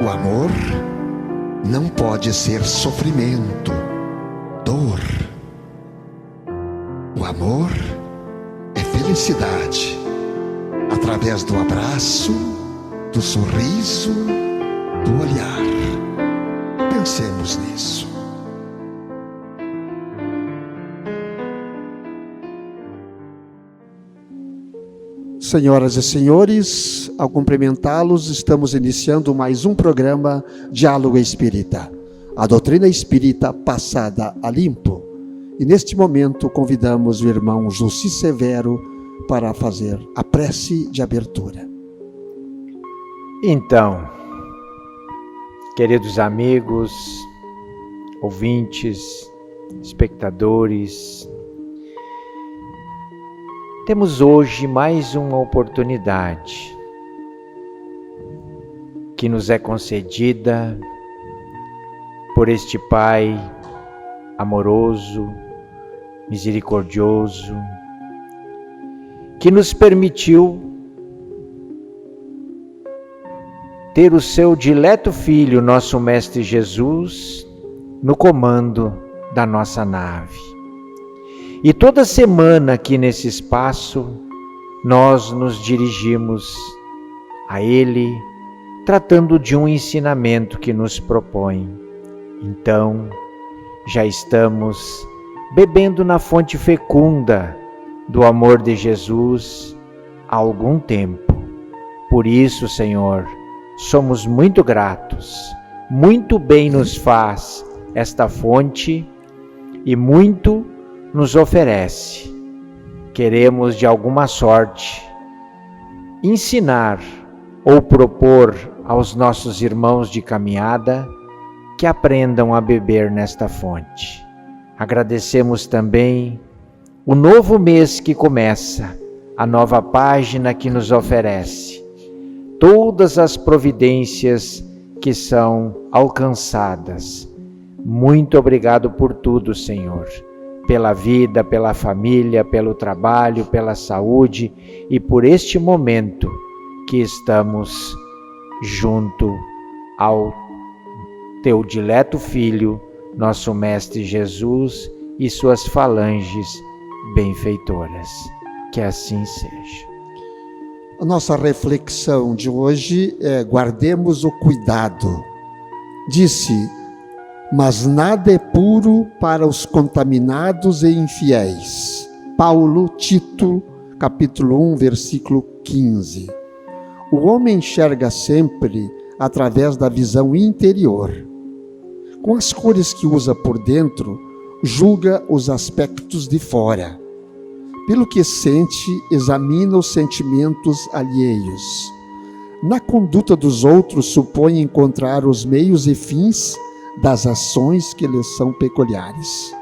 O amor não pode ser sofrimento, dor. O amor é felicidade, através do abraço, do sorriso, do olhar. Pensemos nisso. Senhoras e senhores, ao cumprimentá-los, estamos iniciando mais um programa Diálogo Espírita, a doutrina espírita passada a limpo. E neste momento convidamos o irmão Jussi Severo para fazer a prece de abertura. Então, queridos amigos, ouvintes, espectadores, temos hoje mais uma oportunidade que nos é concedida por este Pai amoroso, misericordioso, que nos permitiu ter o seu dileto Filho, nosso Mestre Jesus, no comando da nossa nave. E toda semana aqui nesse espaço, nós nos dirigimos a Ele, tratando de um ensinamento que nos propõe. Então, já estamos bebendo na fonte fecunda do amor de Jesus há algum tempo. Por isso, Senhor, somos muito gratos. Muito bem nos faz esta fonte e muito nos oferece. Queremos, de alguma sorte, ensinar ou propor aos nossos irmãos de caminhada que aprendam a beber nesta fonte. Agradecemos também o novo mês que começa, a nova página que nos oferece, todas as providências que são alcançadas. Muito obrigado por tudo, Senhor. Pela vida, pela família, pelo trabalho, pela saúde e por este momento que estamos junto ao Teu dileto Filho, nosso Mestre Jesus e suas falanges benfeitoras. Que assim seja. A nossa reflexão de hoje é: guardemos o cuidado. Disse: mas nada é puro para os contaminados e infiéis. Paulo, Tito, capítulo 1, versículo 15. O homem enxerga sempre através da visão interior. Com as cores que usa por dentro, julga os aspectos de fora. Pelo que sente, examina os sentimentos alheios. Na conduta dos outros, supõe encontrar os meios e fins das ações que lhes são peculiares.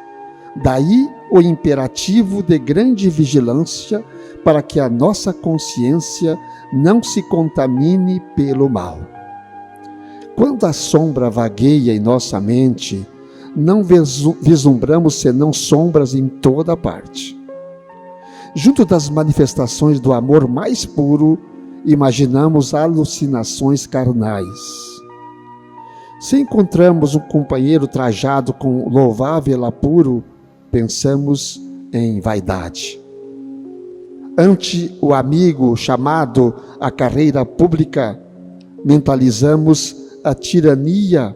Daí o imperativo de grande vigilância para que a nossa consciência não se contamine pelo mal. Quando a sombra vagueia em nossa mente, não vislumbramos senão sombras em toda parte. Junto das manifestações do amor mais puro, imaginamos alucinações carnais. Se encontramos um companheiro trajado com louvável apuro, pensamos em vaidade. Ante o amigo chamado à carreira pública, mentalizamos a tirania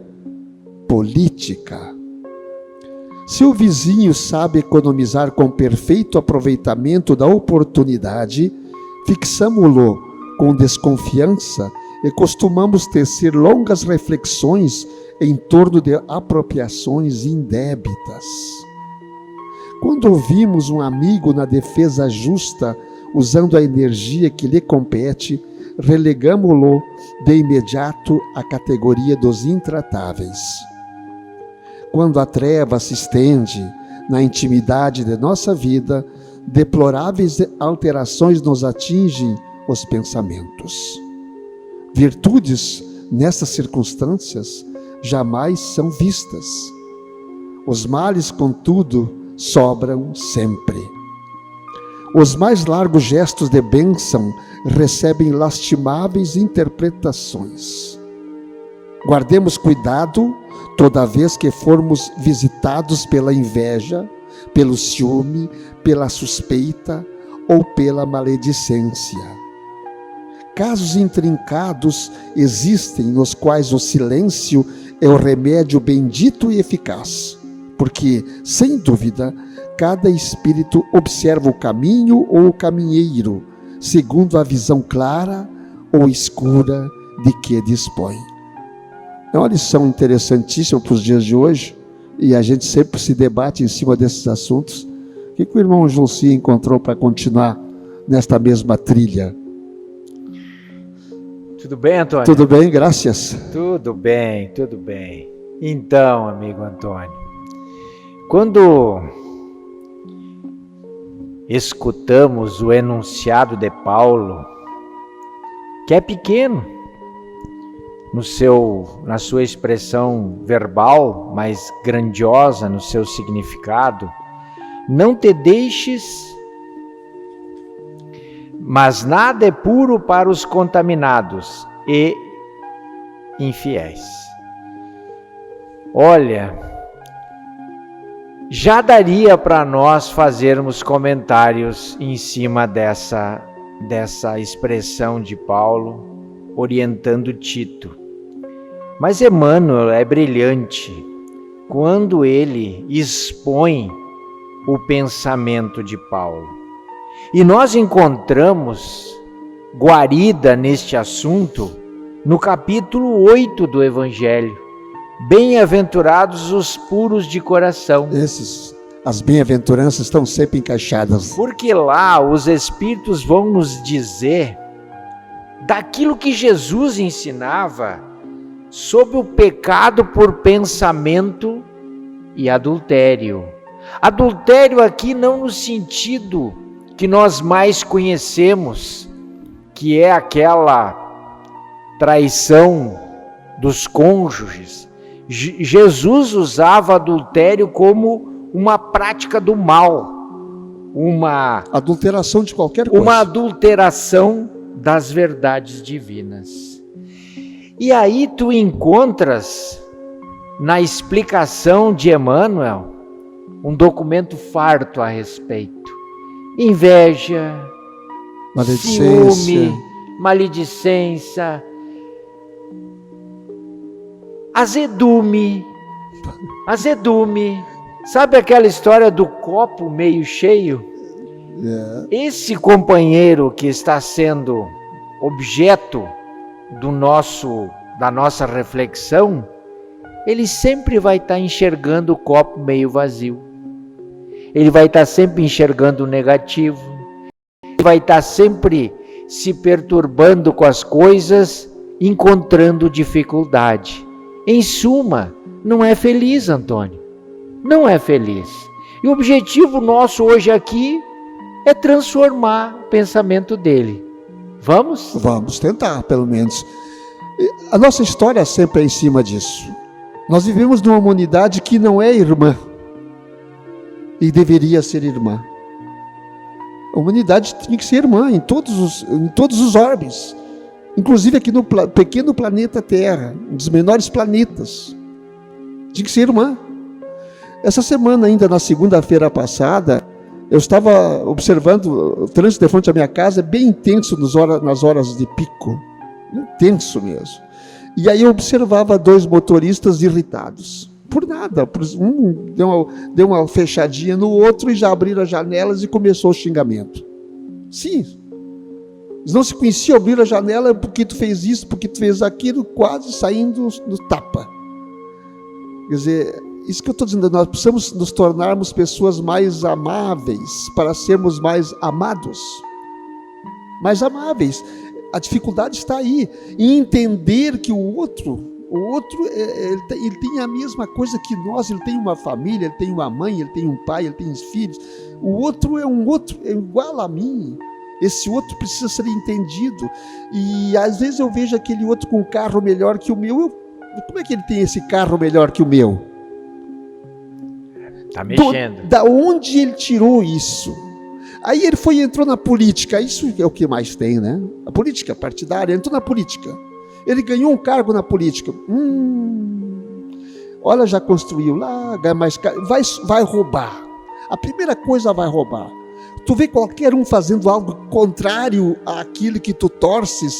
política. Se o vizinho sabe economizar com perfeito aproveitamento da oportunidade, fixamo-lo com desconfiança e costumamos tecer longas reflexões em torno de apropriações indébitas. Quando ouvimos um amigo na defesa justa, usando a energia que lhe compete, relegamo-lo de imediato à categoria dos intratáveis. Quando a treva se estende na intimidade de nossa vida, deploráveis alterações nos atingem os pensamentos. Virtudes, nessas circunstâncias, jamais são vistas. Os males, contudo, sobram sempre. Os mais largos gestos de bênção recebem lastimáveis interpretações. Guardemos cuidado toda vez que formos visitados pela inveja, pelo ciúme, pela suspeita ou pela maledicência. Casos intrincados existem nos quais o silêncio é o remédio bendito e eficaz, porque, sem dúvida, cada espírito observa o caminho ou o caminheiro, segundo a visão clara ou escura de que dispõe. É uma lição interessantíssima para os dias de hoje, e a gente sempre se debate em cima desses assuntos. O que o irmão Junci encontrou para continuar nesta mesma trilha? Tudo bem, Antônio? Tudo bem, graças. Tudo bem, tudo bem. Então, amigo Antônio, quando escutamos o enunciado de Paulo, que é pequeno na sua expressão verbal, mas grandiosa no seu significado, não te deixes, mas nada é puro para os contaminados e infiéis. Olha, já daria para nós fazermos comentários em cima dessa expressão de Paulo, orientando Tito. Mas Emmanuel é brilhante quando ele expõe o pensamento de Paulo. E nós encontramos guarida neste assunto no capítulo 8 do Evangelho. Bem-aventurados os puros de coração. As bem-aventuranças estão sempre encaixadas. Porque lá os Espíritos vão nos dizer daquilo que Jesus ensinava sobre o pecado por pensamento e adultério. Adultério aqui não no sentido que nós mais conhecemos, que é aquela traição dos cônjuges. Jesus usava adultério como uma prática do mal, uma adulteração de qualquer coisa. Uma adulteração das verdades divinas. E aí tu encontras na explicação de Emmanuel um documento farto a respeito. Inveja, ciúme, maledicência, azedume. Sabe aquela história do copo meio cheio? Esse companheiro que está sendo objeto da nossa reflexão, ele sempre vai estar enxergando o copo meio vazio. Ele vai estar sempre enxergando o negativo. Ele vai estar sempre se perturbando com as coisas, encontrando dificuldade. Em suma, não é feliz, Antônio. Não é feliz. E o objetivo nosso hoje aqui é transformar o pensamento dele. Vamos? Vamos tentar, pelo menos. A nossa história sempre é em cima disso. Nós vivemos numa humanidade que não é irmã e deveria ser irmã. A humanidade tinha que ser irmã em todos os orbes, inclusive aqui no pequeno planeta Terra, um dos menores planetas. Tinha que ser irmã. Essa semana, ainda na segunda-feira passada, eu estava observando o trânsito de frente à minha casa, bem intenso nas horas de pico. Intenso mesmo. E aí eu observava dois motoristas irritados. Por nada. Um deu uma fechadinha no outro e já abriram as janelas e começou o xingamento. Sim. Eles não se conheciam, abriram a janela porque tu fez isso, porque tu fez aquilo, quase saindo no tapa. Quer dizer, isso que eu estou dizendo, nós precisamos nos tornarmos pessoas mais amáveis para sermos mais amados. Mais amáveis. A dificuldade está aí, em entender que o outro ele tem a mesma coisa que nós, ele tem uma família, ele tem uma mãe, ele tem um pai, ele tem os filhos. O outro é igual a mim. Esse outro precisa ser entendido. E às vezes eu vejo aquele outro com um carro melhor que o meu. Como é que ele tem esse carro melhor que o meu? Está mexendo. Da onde ele tirou isso? Aí ele entrou na política. Isso é o que mais tem, né? A política partidária. Entrou na política. Ele ganhou um cargo na política. Olha, já construiu lá, ganha mais cargo. Vai roubar. A primeira coisa vai roubar. Tu vê qualquer um fazendo algo contrário àquilo que tu torces.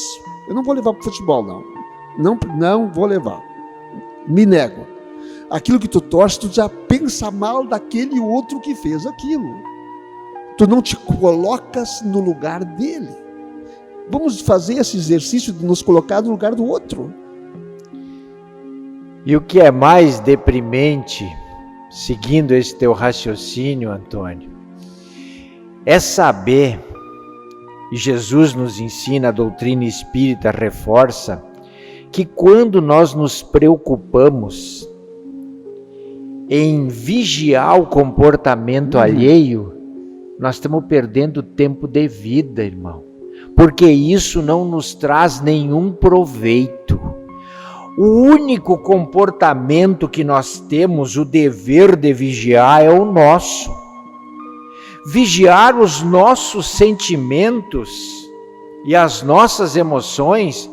Eu não vou levar para o futebol, não. Não vou levar. Me nego. Aquilo que tu torces, tu já pensa mal daquele outro que fez aquilo. Tu não te colocas no lugar dele. Vamos fazer esse exercício de nos colocar no lugar do outro. E o que é mais deprimente, seguindo esse teu raciocínio, Antônio, é saber, e Jesus nos ensina, a doutrina espírita reforça, que quando nós nos preocupamos em vigiar o comportamento alheio, nós estamos perdendo tempo de vida, irmão, porque isso não nos traz nenhum proveito. O único comportamento que nós temos o dever de vigiar é o nosso. Vigiar os nossos sentimentos e as nossas emoções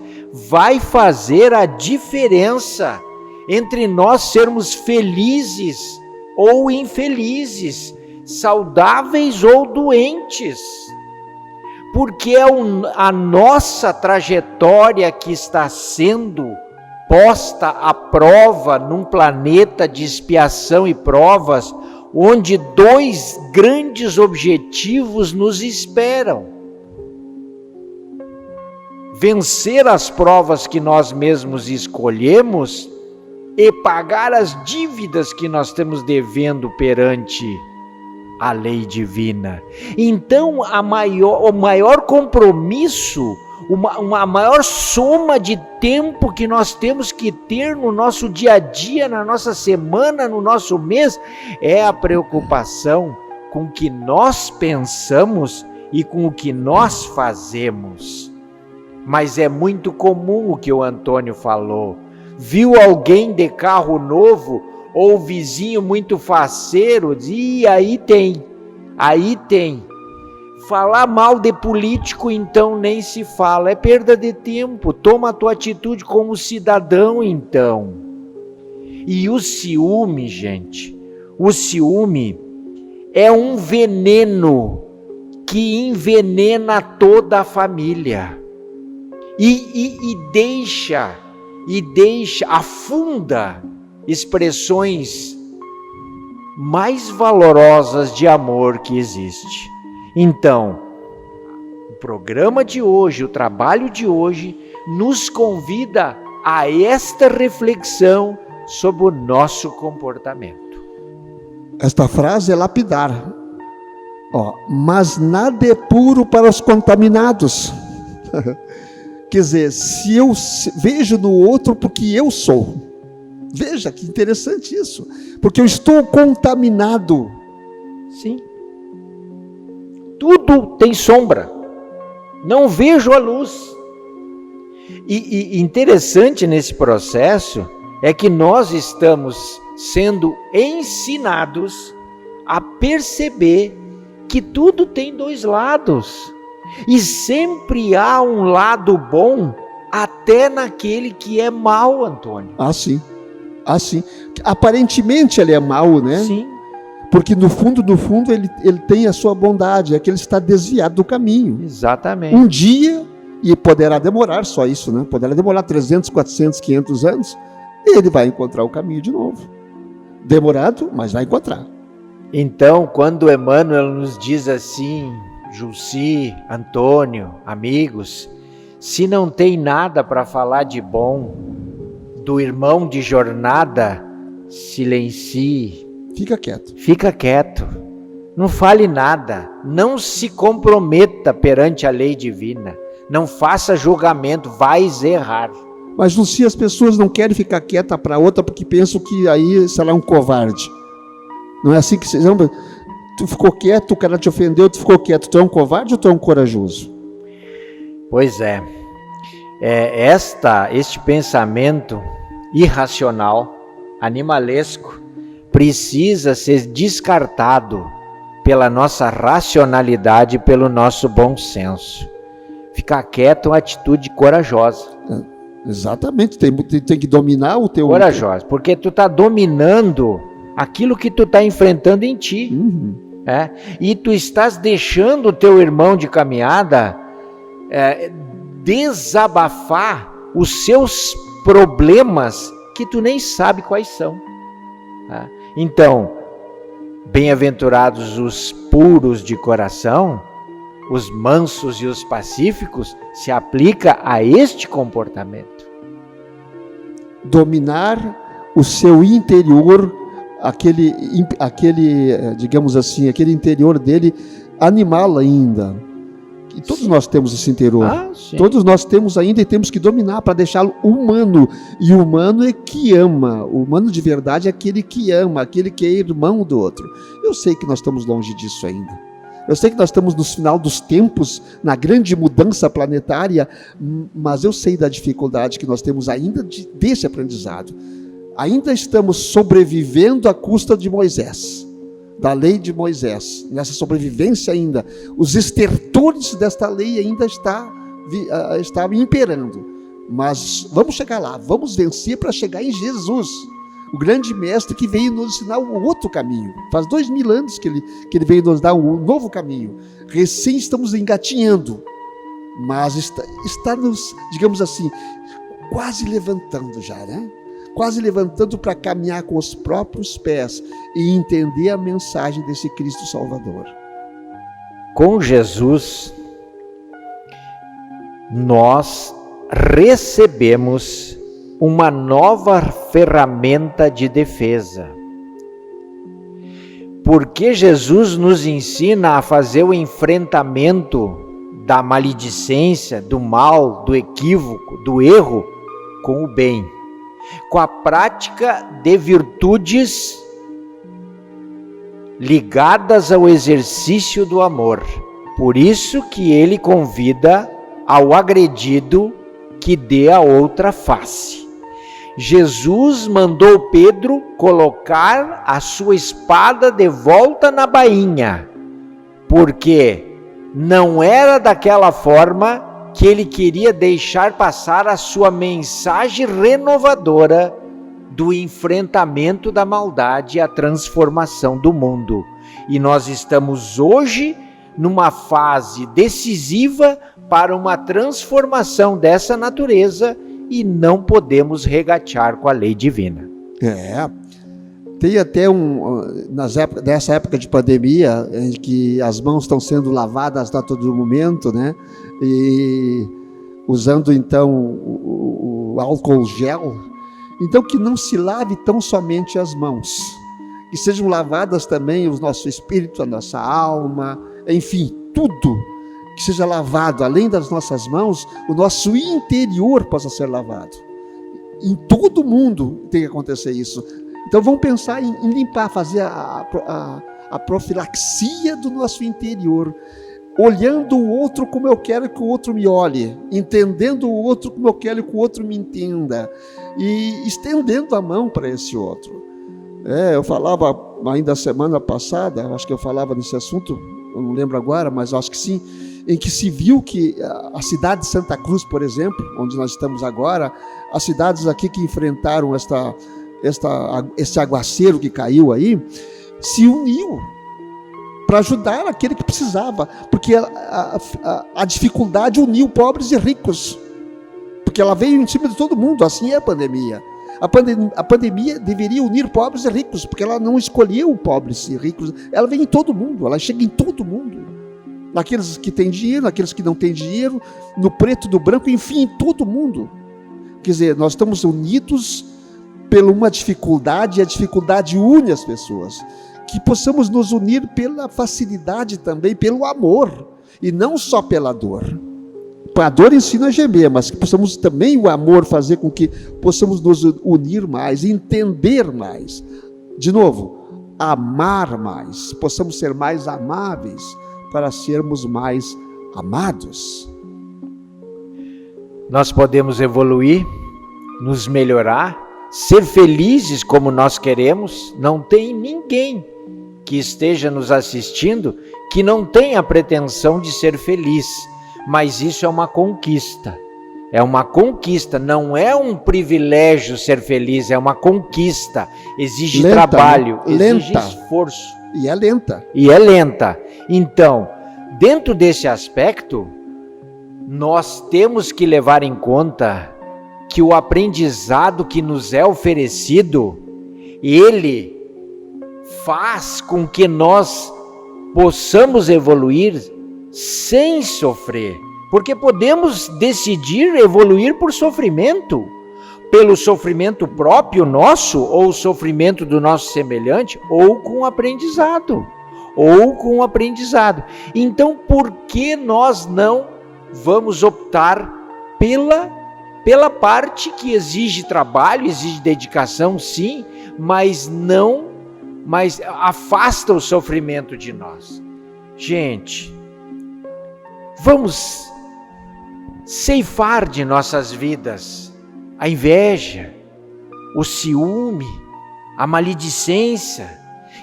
vai fazer a diferença entre nós sermos felizes ou infelizes, saudáveis ou doentes. Porque é a nossa trajetória que está sendo posta à prova num planeta de expiação e provas, onde dois grandes objetivos nos esperam: vencer as provas que nós mesmos escolhemos e pagar as dívidas que nós estamos devendo perante a lei divina. Então, o maior compromisso, uma maior soma de tempo que nós temos que ter no nosso dia a dia, na nossa semana, no nosso mês, é a preocupação com o que nós pensamos e com o que nós fazemos. Mas é muito comum o que o Antônio falou. Viu alguém de carro novo ou vizinho muito faceiro, e aí tem. Falar mal de político, então, nem se fala, é perda de tempo. Toma a tua atitude como cidadão, então. E o ciúme, gente, o ciúme é um veneno que envenena toda a família e afunda expressões mais valorosas de amor que existe. Então, o programa de hoje, o trabalho de hoje, nos convida a esta reflexão sobre o nosso comportamento. Esta frase é lapidar. Mas nada é puro para os contaminados. Quer dizer, se eu vejo no outro porque eu sou. Veja que interessante isso. Porque eu estou contaminado. Sim. Tudo tem sombra. Não vejo a luz. E interessante nesse processo é que nós estamos sendo ensinados a perceber que tudo tem dois lados. E sempre há um lado bom até naquele que é mau, Antônio. Sim. Aparentemente ele é mau, né? Sim. Porque no fundo ele tem a sua bondade, é que ele está desviado do caminho. Exatamente. Um dia, e poderá demorar só isso, né? Poderá demorar 300, 400, 500 anos, e ele vai encontrar o caminho de novo. Demorado, mas vai encontrar. Então, quando Emmanuel nos diz assim, Jussi, Antônio, amigos, se não tem nada para falar de bom do irmão de jornada, silencie. Fica quieto. Não fale nada. Não se comprometa perante a lei divina. Não faça julgamento, vais errar. Mas, Lucia, as pessoas não querem ficar quieta para outra porque pensam que aí será um covarde. Não é assim que vocês... Tu ficou quieto, o cara te ofendeu, tu ficou quieto. Tu é um covarde ou tu é um corajoso? Pois é. Este pensamento irracional, animalesco, precisa ser descartado pela nossa racionalidade e pelo nosso bom senso. Ficar quieto é uma atitude corajosa. Exatamente, tem que dominar o teu... Corajosa, porque tu está dominando aquilo que tu está enfrentando em ti. E tu estás deixando o teu irmão de caminhada desabafar os seus problemas que tu nem sabe quais são. Então, bem-aventurados os puros de coração, os mansos e os pacíficos, se aplica a este comportamento. Dominar o seu interior, aquele, digamos assim, aquele interior dele animal ainda. E todos nós temos esse interior. Todos nós temos ainda e temos que dominar para deixá-lo humano. E o humano é que ama. O humano de verdade é aquele que ama, aquele que é irmão do outro. Eu sei que nós estamos longe disso ainda. Eu sei que nós estamos no final dos tempos, na grande mudança planetária, mas eu sei da dificuldade que nós temos ainda desse aprendizado. Ainda estamos sobrevivendo à custa de Moisés, da lei de Moisés, nessa sobrevivência ainda. Os estertores desta lei ainda estavam imperando, mas vamos chegar lá, vamos vencer para chegar em Jesus, o grande mestre que veio nos ensinar um outro caminho. Faz 2000 anos que ele veio nos dar um novo caminho. Recém estamos engatinhando, mas está nos, digamos assim, quase levantando já, né? Quase levantando para caminhar com os próprios pés e entender a mensagem desse Cristo Salvador. Com Jesus, nós recebemos uma nova ferramenta de defesa. Porque Jesus nos ensina a fazer o enfrentamento da maledicência, do mal, do equívoco, do erro com o bem, com a prática de virtudes ligadas ao exercício do amor. Por isso que ele convida ao agredido que dê a outra face. Jesus mandou Pedro colocar a sua espada de volta na bainha, porque não era daquela forma que ele queria deixar passar a sua mensagem renovadora do enfrentamento da maldade e a transformação do mundo. E nós estamos hoje numa fase decisiva para uma transformação dessa natureza e não podemos regatear com a lei divina. Tem até nessa época de pandemia, em que as mãos estão sendo lavadas a todo momento, né? E usando então o álcool gel. Então que não se lave tão somente as mãos, que sejam lavadas também o nosso espírito, a nossa alma, enfim, tudo que seja lavado, além das nossas mãos, o nosso interior possa ser lavado. Em todo mundo tem que acontecer isso. Então vamos pensar em limpar, fazer a profilaxia do nosso interior, olhando o outro como eu quero que o outro me olhe, entendendo o outro como eu quero que o outro me entenda, e estendendo a mão para esse outro. Eu falava ainda semana passada, acho que eu falava nesse assunto, eu não lembro agora, mas acho que sim, em que se viu que a cidade de Santa Cruz, por exemplo, onde nós estamos agora, as cidades aqui que enfrentaram esse aguaceiro que caiu aí, se uniu para ajudar aquele que precisava, porque a dificuldade uniu pobres e ricos, porque ela veio em cima de todo mundo. Assim é a pandemia. A pandemia deveria unir pobres e ricos, porque ela não escolheu pobres e ricos, ela vem em todo mundo, ela chega em todo mundo, naqueles que têm dinheiro, naqueles que não têm dinheiro, no preto, no branco, enfim, em todo mundo. Quer dizer, nós estamos unidos por uma dificuldade, e a dificuldade une as pessoas. Que possamos nos unir pela facilidade também, pelo amor, e não só pela dor. A dor ensina a gemer, mas que possamos também o amor fazer com que possamos nos unir mais, entender mais. De novo, amar mais, possamos ser mais amáveis para sermos mais amados. Nós podemos evoluir, nos melhorar, ser felizes como nós queremos. Não tem ninguém que esteja nos assistindo que não tenha a pretensão de ser feliz, mas isso é uma conquista. É uma conquista, não é um privilégio ser feliz, é uma conquista. Exige Lenta, trabalho, né? exige Lenta. esforço. E é lenta. E é lenta. Então, dentro desse aspecto, nós temos que levar em conta que o aprendizado que nos é oferecido, ele faz com que nós possamos evoluir sem sofrer. Porque podemos decidir evoluir por sofrimento, pelo sofrimento próprio nosso, ou o sofrimento do nosso semelhante, ou com aprendizado. Então, por que nós não vamos optar pela parte que exige trabalho, exige dedicação, sim, mas afasta o sofrimento de nós? Gente, vamos ceifar de nossas vidas a inveja, o ciúme, a maledicência,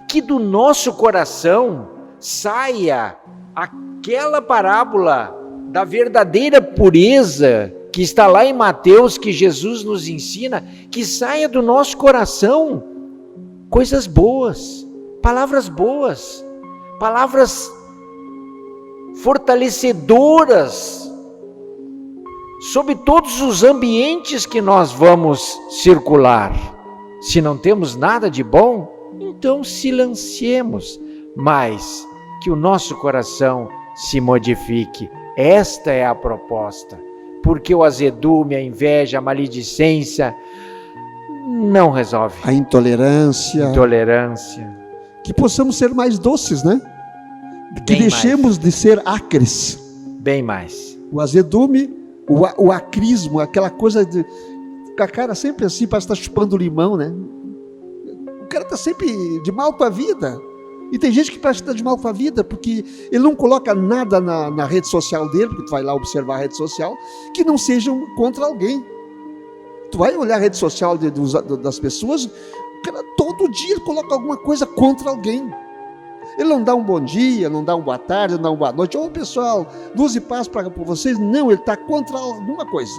que do nosso coração saia aquela parábola da verdadeira pureza que está lá em Mateus, que Jesus nos ensina, que saia do nosso coração coisas boas, palavras fortalecedoras, sobre todos os ambientes que nós vamos circular. Se não temos nada de bom, então silenciemos, mas que o nosso coração se modifique. Esta é a proposta, porque o azedume, a inveja, a maledicência não resolve. A intolerância. Que possamos ser mais doces, né? Que deixemos de ser acres. Bem mais. O azedume, o acrismo, aquela coisa de... A cara sempre assim, parece que está chupando limão, né? O cara está sempre de mal com a vida. E tem gente que parece que está de mal com a vida, porque ele não coloca nada na rede social dele, porque tu vai lá observar a rede social, que não seja contra alguém. Tu vai olhar a rede social das pessoas, o cara todo dia ele coloca alguma coisa contra alguém. Ele não dá um bom dia, não dá uma boa tarde, não dá uma boa noite. Ô pessoal, luz e paz para vocês. Não, ele está contra alguma coisa.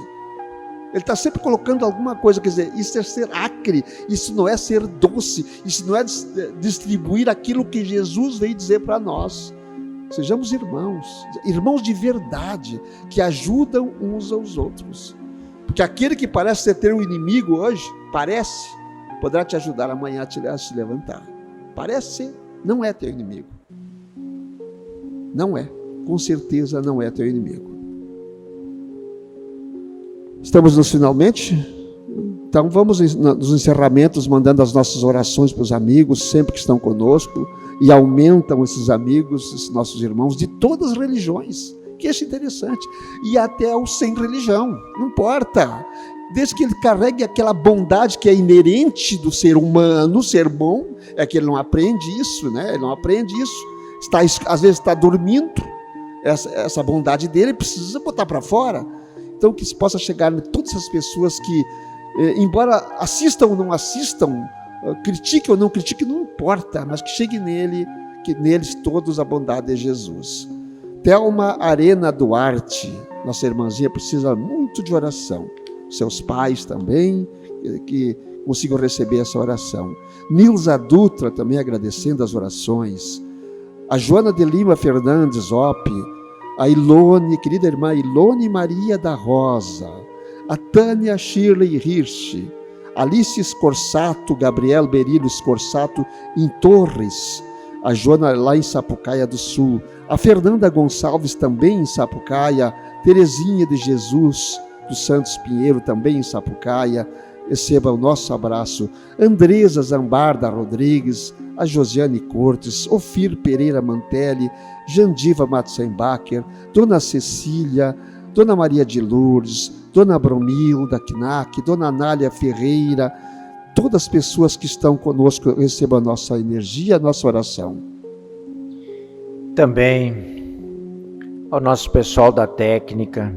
Ele está sempre colocando alguma coisa. Quer dizer, isso é ser acre, isso não é ser doce, isso não é distribuir aquilo que Jesus veio dizer para nós. Sejamos irmãos de verdade, que ajudam uns aos outros. Porque aquele que parece ser ter um inimigo hoje, poderá te ajudar amanhã a se levantar. Parece ser, não é teu inimigo. Não é, com certeza não é teu inimigo. Estamos nos finalmente? Então vamos nos encerramentos, mandando as nossas orações para os amigos, sempre que estão conosco, e aumentam esses amigos, esses nossos irmãos, de todas as religiões, que é interessante, e até os sem religião, não importa, desde que ele carregue aquela bondade que é inerente do ser humano, ser bom, é que ele não aprende isso, né? Ele não aprende isso, às vezes está dormindo, essa bondade dele precisa botar para fora. Então que se possa chegar em todas as pessoas que, embora assistam ou não assistam, critiquem ou não critiquem, não importa, mas que chegue que neles todos a bondade de Jesus. Thelma Arena Duarte, nossa irmãzinha, precisa muito de oração. Seus pais também, que consigam receber essa oração. Nilza Dutra também agradecendo as orações. A Joana de Lima Fernandes a Ilone, querida irmã Ilone Maria da Rosa, a Tânia Shirley Hirsch, Alice Scorsato, Gabriel Berilo Scorsato em Torres, a Joana lá em Sapucaia do Sul, a Fernanda Gonçalves também em Sapucaia, Terezinha de Jesus dos Santos Pinheiro também em Sapucaia, receba o nosso abraço. Andresa Zambarda Rodrigues, a Josiane Cortes, Ofir Pereira Mantelli, Jandiva Matzenbacher, Dona Cecília, Dona Maria de Lourdes, Dona Bromilda Knack, Dona Anália Ferreira, todas as pessoas que estão conosco, recebam a nossa energia, a nossa oração. Também ao nosso pessoal da técnica,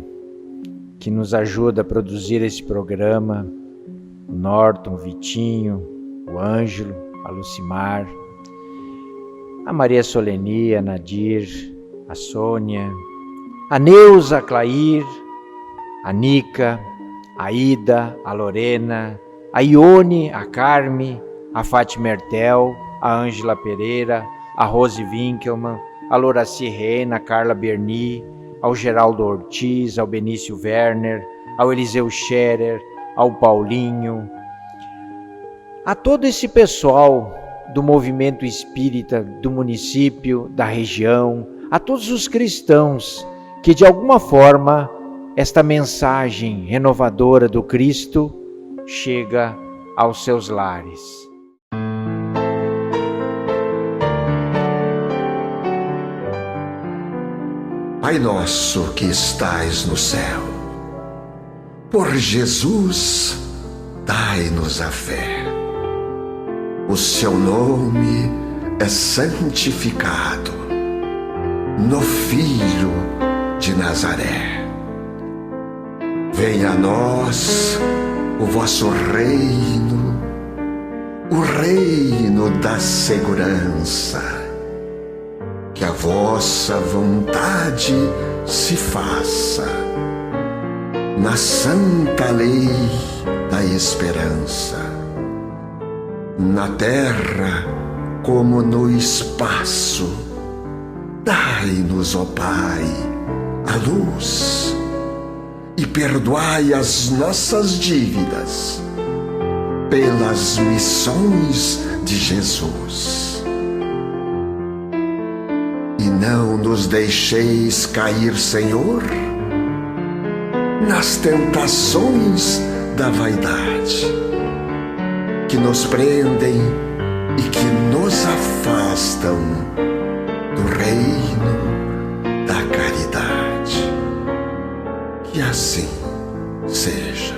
que nos ajuda a produzir esse programa, o Norton, o Vitinho, o Ângelo, a Lucimar, a Maria Solenia, a Nadir, a Sônia, a Neuza, a Clair, a Nica, a Ida, a Lorena, a Ione, a Carme, a Fátima Ertel, a Ângela Pereira, a Rose Winkelmann, a Loraci Reina, a Carla Berni, ao Geraldo Ortiz, ao Benício Werner, ao Eliseu Scherer, ao Paulinho, a todo esse pessoal do movimento espírita do município, da região, a todos os cristãos que de alguma forma esta mensagem renovadora do Cristo chega aos seus lares. Pai nosso que estais no céu, por Jesus, dai-nos a fé. O seu nome é santificado no Filho de Nazaré. Venha a nós o vosso reino, o reino da segurança. Que a vossa vontade se faça na santa lei da esperança, na terra como no espaço. Dai-nos, ó Pai, a luz e perdoai as nossas dívidas pelas missões de Jesus. E não nos deixeis cair, Senhor, nas tentações da vaidade, que nos prendem e que nos afastam do reino da caridade. Que assim seja.